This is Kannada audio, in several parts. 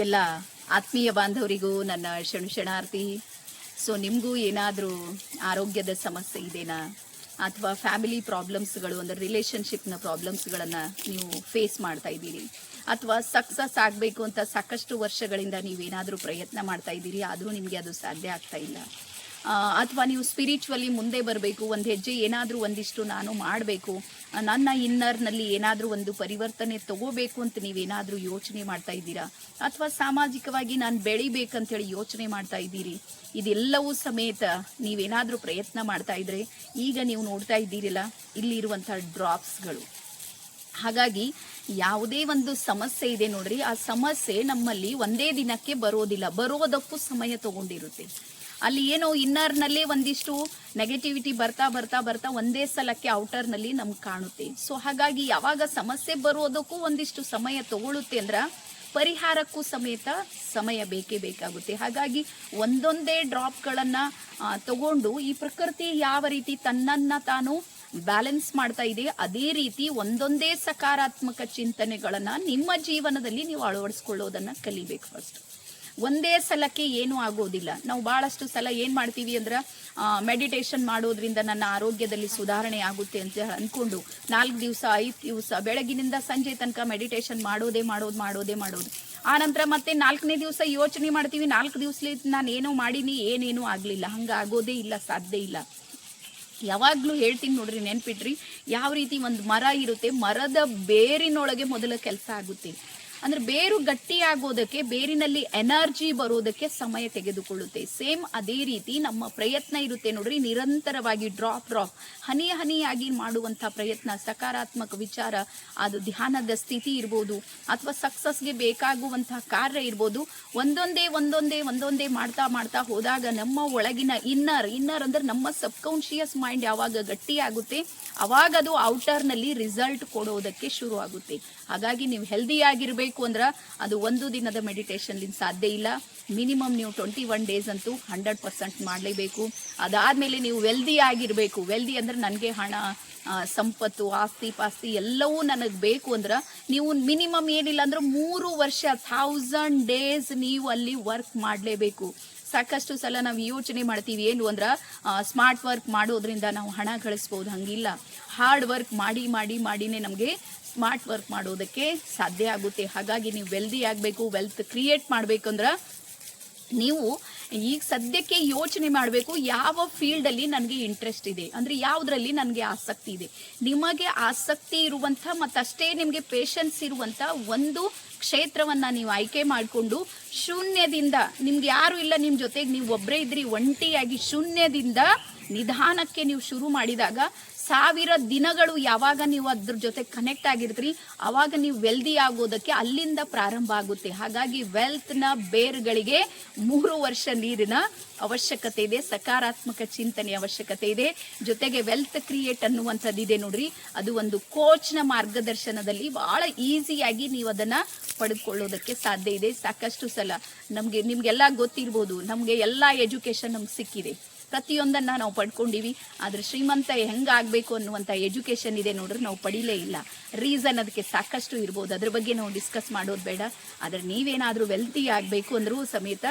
ಎಲ್ಲ ಆತ್ಮೀಯ ಬಾಂಧವರಿಗೂ ನನ್ನ ಶರಣಾರ್ಥಿ. ಸೊ ನಿಮಗೂ ಏನಾದರೂ ಆರೋಗ್ಯದ ಸಮಸ್ಯೆ ಇದೆನಾ, ಅಥವಾ ಫ್ಯಾಮಿಲಿ ಪ್ರಾಬ್ಲಮ್ಸ್ಗಳು ಅಂದರೆ ರಿಲೇಷನ್ಶಿಪ್ನ ಪ್ರಾಬ್ಲಮ್ಸ್ಗಳನ್ನು ನೀವು ಫೇಸ್ ಮಾಡ್ತಾ ಇದ್ದೀರಿ, ಅಥವಾ ಸಕ್ಸಸ್ ಆಗಬೇಕು ಅಂತ ಸಾಕಷ್ಟು ವರ್ಷಗಳಿಂದ ನೀವೇನಾದರೂ ಪ್ರಯತ್ನ ಮಾಡ್ತಾ ಇದ್ದೀರಿ, ಆದರೂ ನಿಮಗೆ ಅದು ಸಾಧ್ಯ ಆಗ್ತಾ ಇಲ್ಲ, ಅಥವಾ ನೀವು ಸ್ಪಿರಿಚುವಲಿ ಮುಂದೆ ಬರಬೇಕು, ಒಂದು ಹೆಜ್ಜೆ ಏನಾದರೂ ಒಂದಿಷ್ಟು ನಾನು ಮಾಡಬೇಕು, ನನ್ನ ಇನ್ನರ್ನಲ್ಲಿ ಏನಾದರೂ ಒಂದು ಪರಿವರ್ತನೆ ತಗೋಬೇಕು ಅಂತ ನೀವೇನಾದರೂ ಯೋಚನೆ ಮಾಡ್ತಾ ಇದ್ದೀರಾ, ಅಥವಾ ಸಾಮಾಜಿಕವಾಗಿ ನಾನು ಬೆಳಿಬೇಕಂತೇಳಿ ಯೋಚನೆ ಮಾಡ್ತಾ ಇದ್ದೀರಿ, ಇದೆಲ್ಲವೂ ಸಮೇತ ನೀವೇನಾದರೂ ಪ್ರಯತ್ನ ಮಾಡ್ತಾ ಇದ್ರೆ ಈಗ ನೀವು ನೋಡ್ತಾ ಇದ್ದೀರಲ್ಲ ಇಲ್ಲಿರುವಂಥ ಡ್ರಾಪ್ಸ್ಗಳು. ಹಾಗಾಗಿ ಯಾವುದೇ ಒಂದು ಸಮಸ್ಯೆ ಇದೆ ನೋಡ್ರಿ, ಆ ಸಮಸ್ಯೆ ನಮ್ಮಲ್ಲಿ ಒಂದೇ ದಿನಕ್ಕೆ ಬರೋದಕ್ಕೂ ಸಮಯ ತಗೊಂಡಿರುತ್ತೆ. ಅಲ್ಲಿ ಏನೋ ಇನ್ನರ್ನಲ್ಲೇ ಒಂದಿಷ್ಟು ನೆಗೆಟಿವಿಟಿ ಬರ್ತಾ ಬರ್ತಾ ಬರ್ತಾ ಒಂದೇ ಸಲಕ್ಕೆ ಔಟರ್ನಲ್ಲಿ ನಮ್ಗೆ ಕಾಣುತ್ತೆ. ಸೊ ಹಾಗಾಗಿ ಯಾವಾಗ ಸಮಸ್ಯೆ ಬರೋದಕ್ಕೂ ಒಂದಿಷ್ಟು ಸಮಯ ತಗೊಳುತ್ತೆ ಅಂದ್ರೆ ಪರಿಹಾರಕ್ಕೂ ಸಮೇತ ಸಮಯ ಬೇಕೇ ಬೇಕಾಗುತ್ತೆ. ಹಾಗಾಗಿ ಒಂದೊಂದೇ ಡ್ರಾಪ್ಗಳನ್ನು ತಗೊಂಡು ಈ ಪ್ರಕೃತಿ ಯಾವ ರೀತಿ ತನ್ನನ್ನು ತಾನು ಬ್ಯಾಲೆನ್ಸ್ ಮಾಡ್ತಾ ಇದೆ, ಅದೇ ರೀತಿ ಒಂದೊಂದೇ ಸಕಾರಾತ್ಮಕ ಚಿಂತನೆಗಳನ್ನು ನಿಮ್ಮ ಜೀವನದಲ್ಲಿ ನೀವು ಅಳವಡಿಸ್ಕೊಳ್ಳೋದನ್ನು ಕಲಿಬೇಕು. ಫಸ್ಟ್ ಒಂದೇ ಸಲಕ್ಕೆ ಏನೂ ಆಗೋದಿಲ್ಲ. ನಾವು ಭಾಳಷ್ಟು ಸಲ ಏನು ಮಾಡ್ತೀವಿ ಅಂದ್ರೆ ಮೆಡಿಟೇಷನ್ ಮಾಡೋದ್ರಿಂದ ನನ್ನ ಆರೋಗ್ಯದಲ್ಲಿ ಸುಧಾರಣೆ ಆಗುತ್ತೆ ಅಂತ ಅಂದ್ಕೊಂಡು 4 ದಿವಸ 5 ದಿವಸ ಬೆಳಗಿನಿಂದ ಸಂಜೆ ತನಕ ಮೆಡಿಟೇಷನ್ ಮಾಡೋದು ಆನಂತರ ಮತ್ತೆ 4ನೇ ದಿವಸ ಯೋಚನೆ ಮಾಡ್ತೀವಿ, 4 ದಿವಸಲಿ ನಾನು ಏನೋ ಮಾಡೀನಿ, ಏನೇನೂ ಆಗಲಿಲ್ಲ. ಹಂಗೆ ಆಗೋದೇ ಇಲ್ಲ, ಸಾಧ್ಯ ಇಲ್ಲ. ಯಾವಾಗಲೂ ಹೇಳ್ತೀನಿ ನೋಡ್ರಿ, ನೆನ್ಪಿಟ್ರಿ, ಯಾವ ರೀತಿ ಒಂದು ಮರ ಇರುತ್ತೆ, ಮರದ ಬೇರಿನೊಳಗೆ ಮೊದಲ ಕೆಲಸ ಆಗುತ್ತೆ. ಅಂದ್ರೆ ಬೇರು ಗಟ್ಟಿ ಆಗೋದಕ್ಕೆ, ಬೇರಿನಲ್ಲಿ ಎನರ್ಜಿ ಬರೋದಕ್ಕೆ ಸಮಯ ತೆಗೆದುಕೊಳ್ಳುತ್ತೆ. ಸೇಮ್ ಅದೇ ರೀತಿ ನಮ್ಮ ಪ್ರಯತ್ನ ಇರುತ್ತೆ ನೋಡ್ರಿ, ನಿರಂತರವಾಗಿ ಡ್ರಾಪ್ ಹನಿಯಾಗಿ ಮಾಡುವಂಥ ಪ್ರಯತ್ನ, ಸಕಾರಾತ್ಮಕ ವಿಚಾರ, ಅದು ಧ್ಯಾನದ ಸ್ಥಿತಿ ಇರ್ಬೋದು, ಅಥವಾ ಸಕ್ಸಸ್ಗೆ ಬೇಕಾಗುವಂತಹ ಕಾರ್ಯ ಇರ್ಬೋದು, ಒಂದೊಂದೇ ಮಾಡ್ತಾ ಹೋದಾಗ ನಮ್ಮ ಒಳಗಿನ ಇನ್ನರ್ ಅಂದ್ರೆ ನಮ್ಮ ಸಬ್ಕಾನ್ಶಿಯಸ್ ಮೈಂಡ್ ಯಾವಾಗ ಗಟ್ಟಿ ಆಗುತ್ತೆ ಅವಾಗ ಅದು ಔಟರ್ನಲ್ಲಿ ರಿಸಲ್ಟ್ ಕೊಡೋದಕ್ಕೆ ಶುರು ಆಗುತ್ತೆ. ಹಾಗಾಗಿ ನೀವು ಹೆಲ್ದಿಯಾಗಿರ್ಬೇಕು ಅಂದ್ರೆ ಅದು ಒಂದು ದಿನದ ಮೆಡಿಟೇಷನ್ಲಿಂದ ಸಾಧ್ಯ ಇಲ್ಲ. ಮಿನಿಮಮ್ ನೀವು 21 ಡೇಸ್ ಅಂತೂ 100% ಮಾಡಲೇಬೇಕು. ಅದಾದಮೇಲೆ ನೀವು ವೆಲ್ದಿ ಆಗಿರಬೇಕು. ವೆಲ್ದಿ ಅಂದ್ರೆ ನನಗೆ ಹಣ, ಸಂಪತ್ತು, ಆಸ್ತಿ ಪಾಸ್ತಿ ಎಲ್ಲವೂ ನನಗೆ ಬೇಕು ಅಂದ್ರೆ ನೀವು ಮಿನಿಮಮ್ ಏನಿಲ್ಲ ಅಂದ್ರೆ 3 ವರ್ಷ 1000 ಡೇಸ್ ನೀವು ಅಲ್ಲಿ ವರ್ಕ್ ಮಾಡಲೇಬೇಕು. ಸಾಕಷ್ಟು ಸಲ ನಾವು ಯೋಚನೆ ಮಾಡ್ತೀವಿ ಏನು ಅಂದ್ರೆ ಸ್ಮಾರ್ಟ್ ವರ್ಕ್ ಮಾಡೋದ್ರಿಂದ ನಾವು ಹಣ ಗಳಿಸ್ಬೋದು. ಹಂಗಿಲ್ಲ, ಹಾರ್ಡ್ ವರ್ಕ್ ಮಾಡಿನೇ ನಮಗೆ ಸ್ಮಾರ್ಟ್ ವರ್ಕ್ ಮಾಡೋದಕ್ಕೆ ಸಾಧ್ಯ ಆಗುತ್ತೆ. ಹಾಗಾಗಿ ನೀವು ವೆಲ್ದಿ ಆಗಬೇಕು, ವೆಲ್ತ್ ಕ್ರಿಯೇಟ್ ಮಾಡಬೇಕಂದ್ರೆ ನೀವು ಈಗ ಸದ್ಯಕ್ಕೆ ಯೋಚನೆ ಮಾಡಬೇಕು, ಯಾವ ಫೀಲ್ಡಲ್ಲಿ ನನಗೆ ಇಂಟ್ರೆಸ್ಟ್ ಇದೆ, ಅಂದರೆ ಯಾವುದರಲ್ಲಿ ನನಗೆ ಆಸಕ್ತಿ ಇದೆ. ನಿಮಗೆ ಆಸಕ್ತಿ ಇರುವಂಥ ಮತ್ತಷ್ಟೇ ನಿಮಗೆ ಪೇಷನ್ಸ್ ಇರುವಂಥ ಒಂದು ಕ್ಷೇತ್ರವನ್ನು ನೀವು ಆಯ್ಕೆ ಮಾಡಿಕೊಂಡು ಶೂನ್ಯದಿಂದ, ನಿಮ್ಗೆ ಯಾರು ಇಲ್ಲ ನಿಮ್ಮ ಜೊತೆಗೆ, ನೀವು ಒಬ್ಬರೇ ಇದ್ರಿ, ಒಂಟಿಯಾಗಿ ಶೂನ್ಯದಿಂದ ನಿಧಾನಕ್ಕೆ ನೀವು ಶುರು ಮಾಡಿದಾಗ 1000 ದಿನಗಳು ಯಾವಾಗ ನೀವು ಅದ್ರ ಜೊತೆ ಕನೆಕ್ಟ್ ಆಗಿರ್ತೀರಿ ಅವಾಗ ನೀವು ವೆಲ್ದಿ ಆಗೋದಕ್ಕೆ ಅಲ್ಲಿಂದ ಪ್ರಾರಂಭ ಆಗುತ್ತೆ. ಹಾಗಾಗಿ ವೆಲ್ತ್ನ ಬೇರ್ಗಳಿಗೆ 3 ವರ್ಷ ನೀರಿನ ಅವಶ್ಯಕತೆ ಇದೆ, ಸಕಾರಾತ್ಮಕ ಚಿಂತನೆ ಅವಶ್ಯಕತೆ ಇದೆ, ಜೊತೆಗೆ ವೆಲ್ತ್ ಕ್ರಿಯೇಟ್ ಅನ್ನುವಂಥದ್ದು ಇದೆ ನೋಡ್ರಿ, ಅದು ಒಂದು ಕೋಚ್ನ ಮಾರ್ಗದರ್ಶನದಲ್ಲಿ ಬಹಳ ಈಸಿಯಾಗಿ ನೀವು ಅದನ್ನು ಪಡೆದುಕೊಳ್ಳೋದಕ್ಕೆ ಸಾಧ್ಯ ಇದೆ. ಸಾಕಷ್ಟು ಸಲ ನಿಮಗೆಲ್ಲ ಗೊತ್ತಿರ್ಬೋದು, ನಮಗೆ ಎಲ್ಲ ಎಜುಕೇಷನ್ ನಮ್ಗೆ ಸಿಕ್ಕಿದೆ, ಪ್ರತಿಯೊಂದನ್ನು ನಾವು ಪಡ್ಕೊಂಡಿವಿ, ಆದರೆ ಶ್ರೀಮಂತ ಹೆಂಗಾಗಬೇಕು ಅನ್ನುವಂಥ ಎಜುಕೇಷನ್ ಇದೆ ನೋಡ್ರಿ, ನಾವು ಪಡೀಲೇ ಇಲ್ಲ. ರೀಸನ್ ಅದಕ್ಕೆ ಸಾಕಷ್ಟು ಇರ್ಬೋದು, ಅದ್ರ ಬಗ್ಗೆ ನಾವು ಡಿಸ್ಕಸ್ ಮಾಡೋದು ಬೇಡ. ಆದರೆ ನೀವೇನಾದರೂ ವೆಲ್ತಿ ಆಗಬೇಕು ಅಂದರೂ ಸಮೇತ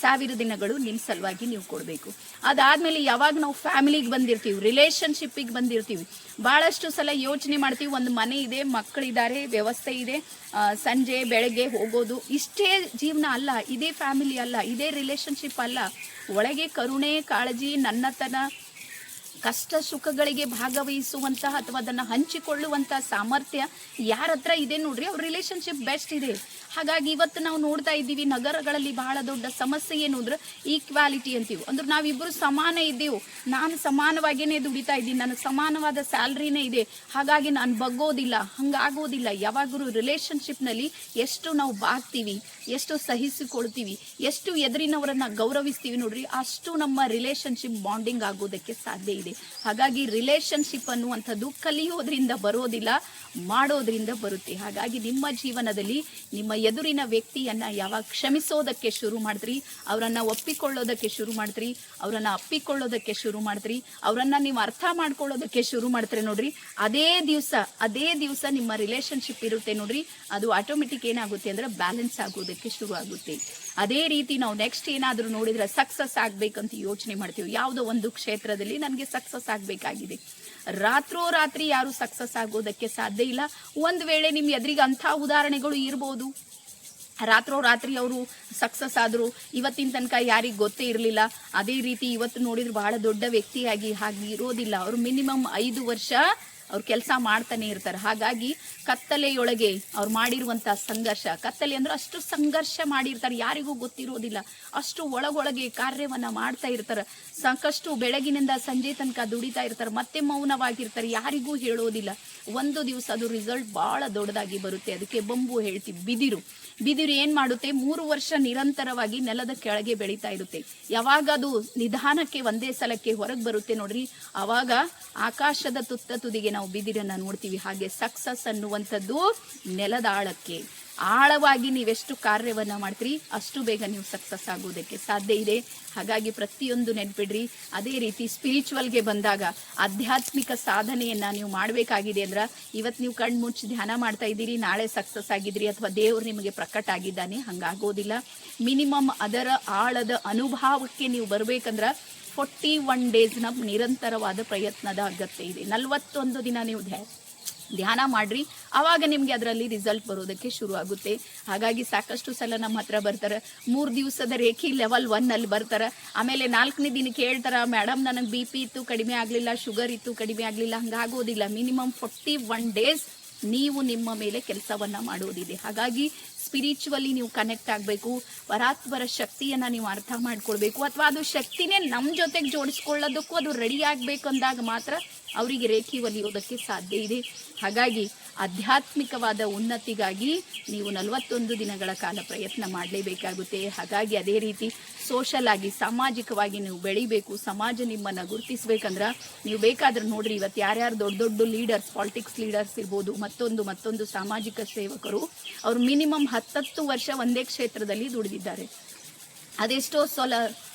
1000 ದಿನಗಳು ನಿಮ್ಮ ಸಲುವಾಗಿ ನೀವು ಕೊಡಬೇಕು. ಅದಾದಮೇಲೆ ಯಾವಾಗ ನಾವು ಫ್ಯಾಮಿಲಿಗೆ ಬಂದಿರ್ತೀವಿ, ರಿಲೇಷನ್ಶಿಪ್ಪಿಗೆ ಬಂದಿರ್ತೀವಿ, ಭಾಳಷ್ಟು ಸಲ ಯೋಚನೆ ಮಾಡ್ತೀವಿ, ಒಂದು ಮನೆ ಇದೆ, ಮಕ್ಕಳಿದ್ದಾರೆ, ವ್ಯವಸ್ಥೆ ಇದೆ, ಸಂಜೆ ಬೆಳಗ್ಗೆ ಹೋಗೋದು, ಇಷ್ಟೇ ಜೀವನ ಅಲ್ಲ, ಇದೇ ಫ್ಯಾಮಿಲಿ ಅಲ್ಲ, ಇದೇ ರಿಲೇಷನ್ಶಿಪ್ ಅಲ್ಲ. ಒಳಗೆ ಕರುಣೆ, ಕಾಳಜಿ, ನನ್ನತನ, ಕಷ್ಟ ಸುಖಗಳಿಗೆ ಭಾಗವಹಿಸುವಂತಹ ಅಥವಾ ಅದನ್ನು ಹಂಚಿಕೊಳ್ಳುವಂಥ ಸಾಮರ್ಥ್ಯ ಯಾರ ಹತ್ರ ಇದೆ ನೋಡ್ರಿ, ಅವ್ರ ರಿಲೇಷನ್ಶಿಪ್ ಬೆಸ್ಟ್ ಇದೆ. ಹಾಗಾಗಿ ಇವತ್ತು ನಾವು ನೋಡ್ತಾ ಇದ್ದೀವಿ ನಗರಗಳಲ್ಲಿ ಬಹಳ ದೊಡ್ಡ ಸಮಸ್ಯೆ ಏನು ಅಂದ್ರೆ ಈಕ್ವಾಲಿಟಿ ಅಂತೀವಿ. ಅಂದ್ರೆ ನಾವಿಬ್ಬರು ಸಮಾನ ಇದ್ದೀವಿ, ನಾನು ಸಮಾನವಾಗಿಯೇ ದುಡಿತಾ ಇದ್ದೀನಿ, ನನಗೆ ಸಮಾನವಾದ ಸ್ಯಾಲ್ರಿನೇ ಇದೆ, ಹಾಗಾಗಿ ನಾನು ಬಗ್ಗೋದಿಲ್ಲ, ಹಂಗಾಗೋದಿಲ್ಲ. ಯಾವಾಗಲೂ ರಿಲೇಷನ್ಶಿಪ್ನಲ್ಲಿ ಎಷ್ಟು ನಾವು ಬಾಗ್ತೀವಿ, ಎಷ್ಟು ಸಹಿಸಿಕೊಳ್ತೀವಿ, ಎಷ್ಟು ಎದುರಿನವರನ್ನು ಗೌರವಿಸ್ತೀವಿ ನೋಡ್ರಿ, ಅಷ್ಟು ನಮ್ಮ ರಿಲೇಷನ್ಶಿಪ್ ಬಾಂಡಿಂಗ್ ಆಗೋದಕ್ಕೆ ಸಾಧ್ಯ ಇದೆ. ಹಾಗಾಗಿ ರಿಲೇಷನ್ಶಿಪ್ ಅನ್ನುವಂಥದ್ದು ಕಲಿಯೋದ್ರಿಂದ ಬರೋದಿಲ್ಲ, ಮಾಡೋದ್ರಿಂದ ಬರುತ್ತೆ. ಹಾಗಾಗಿ ನಿಮ್ಮ ಜೀವನದಲ್ಲಿ ನಿಮ್ಮ ಎದುರಿನ ವ್ಯಕ್ತಿಯನ್ನ ಯಾವಾಗ ಕ್ಷಮಿಸೋದಕ್ಕೆ ಶುರು ಮಾಡ್ತೀರಿ, ಅವರನ್ನ ಒಪ್ಪಿಕೊಳ್ಳೋದಕ್ಕೆ ಶುರು ಮಾಡ್ತೀರಿ, ಅವರನ್ನ ಅಪ್ಪಿಕೊಳ್ಳೋದಕ್ಕೆ ಶುರು ಮಾಡ್ತೀರಿ, ಅವರನ್ನ ನೀವು ಅರ್ಥ ಮಾಡ್ಕೊಳ್ಳೋದಕ್ಕೆ ಶುರು ಮಾಡ್ತೀರಿ ನೋಡ್ರಿ, ಅದೇ ದಿವಸ ನಿಮ್ಮ ರಿಲೇಶನ್ಶಿಪ್ ಇರುತ್ತೆ ನೋಡ್ರಿ, ಅದು ಆಟೋಮೆಟಿಕ್ ಏನಾಗುತ್ತೆ ಅಂದ್ರೆ ಬ್ಯಾಲೆನ್ಸ್ ಆಗೋದಕ್ಕೆ ಶುರು ಆಗುತ್ತೆ. ಅದೇ ರೀತಿ ನಾವು ನೆಕ್ಸ್ಟ್ ಏನಾದರೂ ನೋಡಿದ್ರೆ ಸಕ್ಸಸ್ ಆಗ್ಬೇಕಂತ ಯೋಚನೆ ಮಾಡ್ತೀವಿ. ಯಾವುದೋ ಒಂದು ಕ್ಷೇತ್ರದಲ್ಲಿ ನನಗೆ ಸಕ್ಸಸ್ ಆಗಬೇಕಾಗಿದೆ, ರಾತ್ರೋರಾತ್ರಿ ಯಾರು ಸಕ್ಸಸ್ ಆಗೋದಕ್ಕೆ ಸಾಧ್ಯ ಇಲ್ಲ. ಒಂದು ವೇಳೆ ನಿಮ್ಮ ಎದುರಿಗೆ ಅಂಥ ಉದಾಹರಣೆಗಳು ಇರ್ಬೋದು, ರಾತ್ರೋರಾತ್ರಿ ಅವರು ಸಕ್ಸಸ್ ಆದರು, ಇವತ್ತಿನ ತನಕ ಯಾರಿಗೆ ಗೊತ್ತೇ ಇರಲಿಲ್ಲ. ಅದೇ ರೀತಿ ಇವತ್ತು ನೋಡಿದ್ರೆ ಬಹಳ ದೊಡ್ಡ ವ್ಯಕ್ತಿಯಾಗಿ ಹಾಗೆ ಇರೋದಿಲ್ಲ. ಅವರು ಮಿನಿಮಮ್ 5 ವರ್ಷ ಅವ್ರು ಕೆಲಸ ಮಾಡ್ತಾನೆ ಇರ್ತಾರೆ. ಹಾಗಾಗಿ ಕತ್ತಲೆಯೊಳಗೆ ಅವ್ರು ಮಾಡಿರುವಂಥ ಸಂಘರ್ಷ, ಕತ್ತಲೆ ಅಂದ್ರೆ ಅಷ್ಟು ಸಂಘರ್ಷ ಮಾಡಿರ್ತಾರೆ, ಯಾರಿಗೂ ಗೊತ್ತಿರೋದಿಲ್ಲ, ಅಷ್ಟು ಒಳಗೊಳಗೆ ಕಾರ್ಯವನ್ನ ಮಾಡ್ತಾ ಇರ್ತಾರೆ. ಸಾಕಷ್ಟು ಬೆಳಗಿನಿಂದ ಸಂಜೆ ತನಕ ದುಡಿತಾ ಇರ್ತಾರೆ, ಮತ್ತೆ ಮೌನವಾಗಿರ್ತಾರೆ, ಯಾರಿಗೂ ಹೇಳೋದಿಲ್ಲ. ಒಂದು ದಿವಸ ಅದು ರಿಸಲ್ಟ್ ಬಹಳ ದೊಡ್ಡದಾಗಿ ಬರುತ್ತೆ. ಅದಕ್ಕೆ ಬಂಬು ಹೇಳ್ತೀವಿ, ಬಿದಿರು ಏನ್ ಮಾಡುತ್ತೆ, 3 ವರ್ಷ ನಿರಂತರವಾಗಿ ನೆಲದ ಕೆಳಗೆ ಬೆಳೀತಾ ಇರುತ್ತೆ. ಯಾವಾಗ ಅದು ನಿಧಾನಕ್ಕೆ ಒಂದೇ ಸಲಕ್ಕೆ ಹೊರಗೆ ಬರುತ್ತೆ ನೋಡ್ರಿ, ಅವಾಗ ಆಕಾಶದ ತುದಿಗೆ ನಾವು ಬಿದಿರನ್ನ ನೋಡ್ತೀವಿ. ಹಾಗೆ ಸಕ್ಸಸ್ ಅನ್ನುವಂಥದ್ದು ನೆಲದ ಆಳವಾಗಿ ನೀವೆಷ್ಟು ಕಾರ್ಯವನ್ನ ಮಾಡ್ತೀರಿ ಅಷ್ಟು ಬೇಗ ನೀವು ಸಕ್ಸಸ್ ಆಗೋದಕ್ಕೆ ಸಾಧ್ಯ ಇದೆ. ಹಾಗಾಗಿ ಪ್ರತಿಯೊಂದು ನೆನ್ಪಿಡ್ರಿ. ಅದೇ ರೀತಿ ಸ್ಪಿರಿಚುವಲ್ಗೆ ಬಂದಾಗ ಆಧ್ಯಾತ್ಮಿಕ ಸಾಧನೆಯನ್ನ ನೀವು ಮಾಡಬೇಕಾಗಿದೆ ಅಂದ್ರೆ, ಇವತ್ತು ನೀವು ಕಣ್ಣು ಮುಚ್ಚಿ ಧ್ಯಾನ ಮಾಡ್ತಾ ಇದ್ದೀರಿ, ನಾಳೆ ಸಕ್ಸಸ್ ಆಗಿದ್ರಿ ಅಥವಾ ದೇವರು ನಿಮಗೆ ಪ್ರಕಟ ಆಗಿದ್ದಾನೆ, ಹಂಗಾಗೋದಿಲ್ಲ. ಮಿನಿಮಮ್ ಅದರ ಆಳದ ಅನುಭವಕ್ಕೆ ನೀವು ಬರ್ಬೇಕಂದ್ರ 41 ಡೇಸ್ನ ನಿರಂತರವಾದ ಪ್ರಯತ್ನದ ಅಗತ್ಯ ಇದೆ. 41 ದಿನ ನೀವು ಧ್ಯಾನ ಮಾಡ್ರಿ, ಆವಾಗ ನಿಮ್ಗೆ ಅದರಲ್ಲಿ ರಿಸಲ್ಟ್ ಬರೋದಕ್ಕೆ ಶುರು ಆಗುತ್ತೆ. ಹಾಗಾಗಿ ಸಾಕಷ್ಟು ಸಲ ನಮ್ಮ ಹತ್ರ ಬರ್ತಾರೆ, 3 ದಿವಸದ ರೇಖಿ ಲೆವೆಲ್ 1 ಅಲ್ಲಿ ಬರ್ತಾರೆ. ಆಮೇಲೆ 4ನೇ ದಿನಕ್ಕೆ ಹೇಳ್ತಾರ, ಮೇಡಮ್ ನನಗೆ BP ಇತ್ತು ಕಡಿಮೆ ಆಗಲಿಲ್ಲ, ಶುಗರ್ ಇತ್ತು ಕಡಿಮೆ ಆಗಲಿಲ್ಲ. ಹಂಗಾಗೋದಿಲ್ಲ. ಮಿನಿಮಮ್ 41 ಡೇಸ್ ನೀವು ನಿಮ್ಮ ಮೇಲೆ ಕೆಲಸವನ್ನ ಮಾಡೋದಿದೆ. ಹಾಗಾಗಿ ಸ್ಪಿರಿಚುವಲಿ ನೀವು ಕನೆಕ್ಟ್ ಆಗಬೇಕು, ಪರಾತ್ಪರ ಶಕ್ತಿಯನ್ನ ನೀವು ಅರ್ಥ ಮಾಡ್ಕೊಳ್ಬೇಕು, ಅಥವಾ ಅದು ಶಕ್ತಿನೇ ನಮ್ಮ ಜೊತೆಗೆ ಜೋಡಿಸ್ಕೊಳ್ಳೋದಕ್ಕೂ ಅದು ರೆಡಿ ಆಗಬೇಕು ಅಂದಾಗ ಮಾತ್ರ ಅವರಿಗೆ ರೇಖಿ ಒಲಿಯೋದಕ್ಕೆ ಸಾಧ್ಯ ಇದೆ. ಹಾಗಾಗಿ ಆಧ್ಯಾತ್ಮಿಕವಾದ ಉನ್ನತಿಗಾಗಿ ನೀವು 41 ದಿನಗಳ ಕಾಲ ಪ್ರಯತ್ನ ಮಾಡಲೇಬೇಕಾಗುತ್ತೆ. ಹಾಗಾಗಿ ಅದೇ ರೀತಿ ಸೋಷಲ್ ಆಗಿ ಸಾಮಾಜಿಕವಾಗಿ ನೀವು ಬೆಳಿಬೇಕು, ಸಮಾಜ ನಿಮ್ಮನ್ನು ಗುರುತಿಸ್ಬೇಕಂದ್ರೆ ನೀವು ಬೇಕಾದ್ರೆ ನೋಡ್ರಿ, ಇವತ್ತು ಯಾರ್ಯಾರು ದೊಡ್ಡ ದೊಡ್ಡ ಲೀಡರ್ಸ್, ಪಾಲಿಟಿಕ್ಸ್ ಲೀಡರ್ಸ್ ಇರ್ಬೋದು, ಮತ್ತೊಂದು ಸಾಮಾಜಿಕ ಸೇವಕರು, ಅವರು ಮಿನಿಮಮ್ 10 ವರ್ಷ ಒಂದೇ ಕ್ಷೇತ್ರದಲ್ಲಿ ದುಡಿದಿದ್ದಾರೆ. ಅದೆಷ್ಟೋ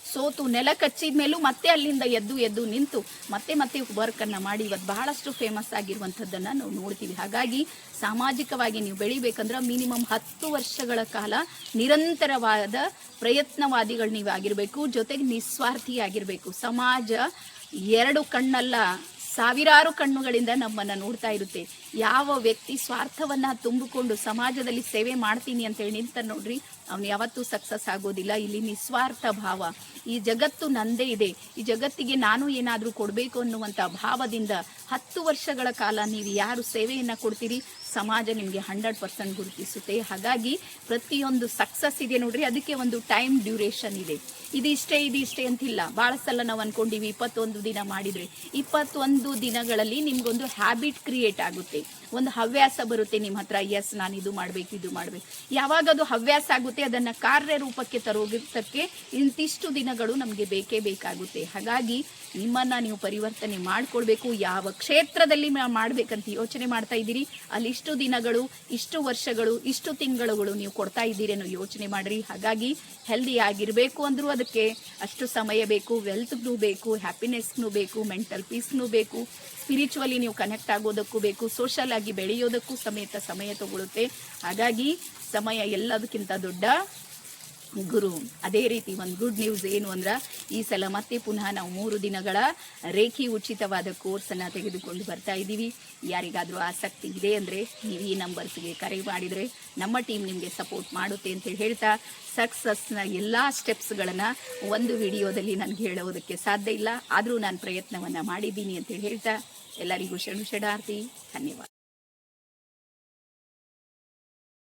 ಸೋತು ನೆಲ ಕಚ್ಚಿದ ಮೇಲೂ ಮತ್ತೆ ಅಲ್ಲಿಂದ ಎದ್ದು ನಿಂತು ಮತ್ತೆ ವರ್ಕ್ ಅನ್ನ ಮಾಡಿ ಇವತ್ತು ಬಹಳಷ್ಟು ಫೇಮಸ್ ಆಗಿರುವಂಥದ್ದನ್ನ ನಾವು ನೋಡ್ತೀವಿ. ಹಾಗಾಗಿ ಸಾಮಾಜಿಕವಾಗಿ ನೀವು ಬೆಳಿಬೇಕಂದ್ರೆ ಮಿನಿಮಮ್ 10 ವರ್ಷಗಳ ಕಾಲ ನಿರಂತರವಾದ ಪ್ರಯತ್ನವಾದಿಗಳು ನೀವು ಆಗಿರ್ಬೇಕು, ಜೊತೆಗೆ ನಿಸ್ವಾರ್ಥಿಯಾಗಿರ್ಬೇಕು. ಸಮಾಜ 2 ಕಣ್ಣಲ್ಲ, ಸಾವಿರಾರು ಕಣ್ಣುಗಳಿಂದ ನಮ್ಮನ್ನ ನೋಡ್ತಾ ಇರುತ್ತೆ. ಯಾವ ವ್ಯಕ್ತಿ ಸ್ವಾರ್ಥವನ್ನ ತುಂಬಿಕೊಂಡು ಸಮಾಜದಲ್ಲಿ ಸೇವೆ ಮಾಡ್ತೀನಿ ಅಂತ ಹೇಳಿ ನಿಂತ ನೋಡ್ರಿ, ಅವನು ಯಾವತ್ತೂ ಸಕ್ಸಸ್ ಆಗೋದಿಲ್ಲ. ಇಲ್ಲಿ ನಿಸ್ವಾರ್ಥ ಭಾವ, ಈ ಜಗತ್ತು ನಂದೇ ಇದೆ, ಈ ಜಗತ್ತಿಗೆ ನಾನು ಏನಾದರೂ ಕೊಡಬೇಕು ಅನ್ನುವಂಥ ಭಾವದಿಂದ 10 ವರ್ಷಗಳ ಕಾಲ ನೀವು ಯಾರು ಸೇವೆಯನ್ನ ಕೊಡ್ತೀರಿ, ಸಮಾಜ ನಿಮಗೆ 100% ಗುರುತಿಸುತ್ತೆ. ಹಾಗಾಗಿ ಪ್ರತಿಯೊಂದು ಸಕ್ಸಸ್ ಇದೆ ನೋಡ್ರಿ, ಅದಕ್ಕೆ ಒಂದು ಟೈಮ್ ಡ್ಯೂರೇಷನ್ ಇದೆ. ಇದಿಷ್ಟೇ ಅಂತಿಲ್ಲ. ಭಾಳ ಸಲ ನಾವು ಅನ್ಕೊಂಡಿವಿ 21 ದಿನ ಮಾಡಿದ್ರೆ, 21 ದಿನಗಳಲ್ಲಿ ನಿಮ್ಗೊಂದು ಹ್ಯಾಬಿಟ್ ಕ್ರಿಯೇಟ್ ಆಗುತ್ತೆ, ಒಂದು ಹವ್ಯಾಸ ಬರುತ್ತೆ ನಿಮ್ಮ ಹತ್ರ. ಎಸ್, ನಾನು ಇದು ಮಾಡ್ಬೇಕು. ಯಾವಾಗ ಅದು ಹವ್ಯಾಸ ಆಗುತ್ತೆ, ಅದನ್ನ ಕಾರ್ಯರೂಪಕ್ಕೆ ತರೋದಕ್ಕೆ ಇಂತಿಷ್ಟು ದಿನಗಳು ನಮಗೆ ಬೇಕೇ ಬೇಕಾಗುತ್ತೆ. ಹಾಗಾಗಿ ನಿಮ್ಮನ್ನ ನೀವು ಪರಿವರ್ತನೆ ಮಾಡ್ಕೊಳ್ಬೇಕು. ಯಾವ ಕ್ಷೇತ್ರದಲ್ಲಿ ಮಾಡ್ಬೇಕಂತ ಯೋಚನೆ ಮಾಡ್ತಾ ಇದ್ದೀರಿ, ಅಲ್ಲಿ ಇಷ್ಟು ದಿನಗಳು, ಇಷ್ಟು ವರ್ಷಗಳು, ಇಷ್ಟು ತಿಂಗಳುಗಳು ನೀವು ಕೊಡ್ತಾ ಇದ್ದೀರಿ ಅನ್ನೋ ಯೋಚನೆ ಮಾಡ್ರಿ. ಹಾಗಾಗಿ ಹೆಲ್ದಿ ಆಗಿರ್ಬೇಕು ಅಂದ್ರೂ ಅದಕ್ಕೆ ಅಷ್ಟು ಸಮಯ ಬೇಕು, ವೆಲ್ತ್ಗೂ ಬೇಕು, ಹ್ಯಾಪಿನೆಸ್ಗೂ ಬೇಕು, ಮೆಂಟಲ್ ಪೀಸ್ಗೂ ಬೇಕು, ಸ್ಪಿರಿಚುವಲಿ ನೀವು ಕನೆಕ್ಟ್ ಆಗೋದಕ್ಕೂ ಬೇಕು, ಸೋಷಲ್ ಆಗಿ ಬೆಳೆಯೋದಕ್ಕೂ ಸಮಯ ತಗೊಳುತ್ತೆ. ಹಾಗಾಗಿ ಸಮಯ ಎಲ್ಲದಕ್ಕಿಂತ ದೊಡ್ಡ ಗುರು. ಅದೇ ರೀತಿ ಒಂದು ಗುಡ್ ನ್ಯೂಸ್ ಏನು ಅಂದ್ರೆ, ಈ ಸಲ ಮತ್ತೆ ಪುನಃ ನಾವು 3 ದಿನಗಳ ರೇಖಿ ಉಚಿತವಾದ ಕೋರ್ಸನ್ನು ತೆಗೆದುಕೊಂಡು ಬರ್ತಾ ಇದ್ದೀವಿ. ಯಾರಿಗಾದರೂ ಆಸಕ್ತಿ ಇದೆ ಅಂದರೆ ನೀವು ಈ ನಂಬರ್ಸ್ಗೆ ಕರೆ ಮಾಡಿದರೆ ನಮ್ಮ ಟೀಮ್ ನಿಮಗೆ ಸಪೋರ್ಟ್ ಮಾಡುತ್ತೆ ಅಂತೇಳಿ ಹೇಳ್ತಾ, ಸಕ್ಸಸ್ನ ಎಲ್ಲ ಸ್ಟೆಪ್ಸ್ಗಳನ್ನು ಒಂದು ವಿಡಿಯೋದಲ್ಲಿ ನನಗೆ ಹೇಳೋದಕ್ಕೆ ಸಾಧ್ಯ ಇಲ್ಲ, ಆದರೂ ನಾನು ಪ್ರಯತ್ನವನ್ನು ಮಾಡಿದ್ದೀನಿ ಅಂತೇಳಿ ಹೇಳ್ತಾ ಎಲ್ಲರಿಗೂ ಶರಣಾರ್ಥಿ. ಧನ್ಯವಾದ.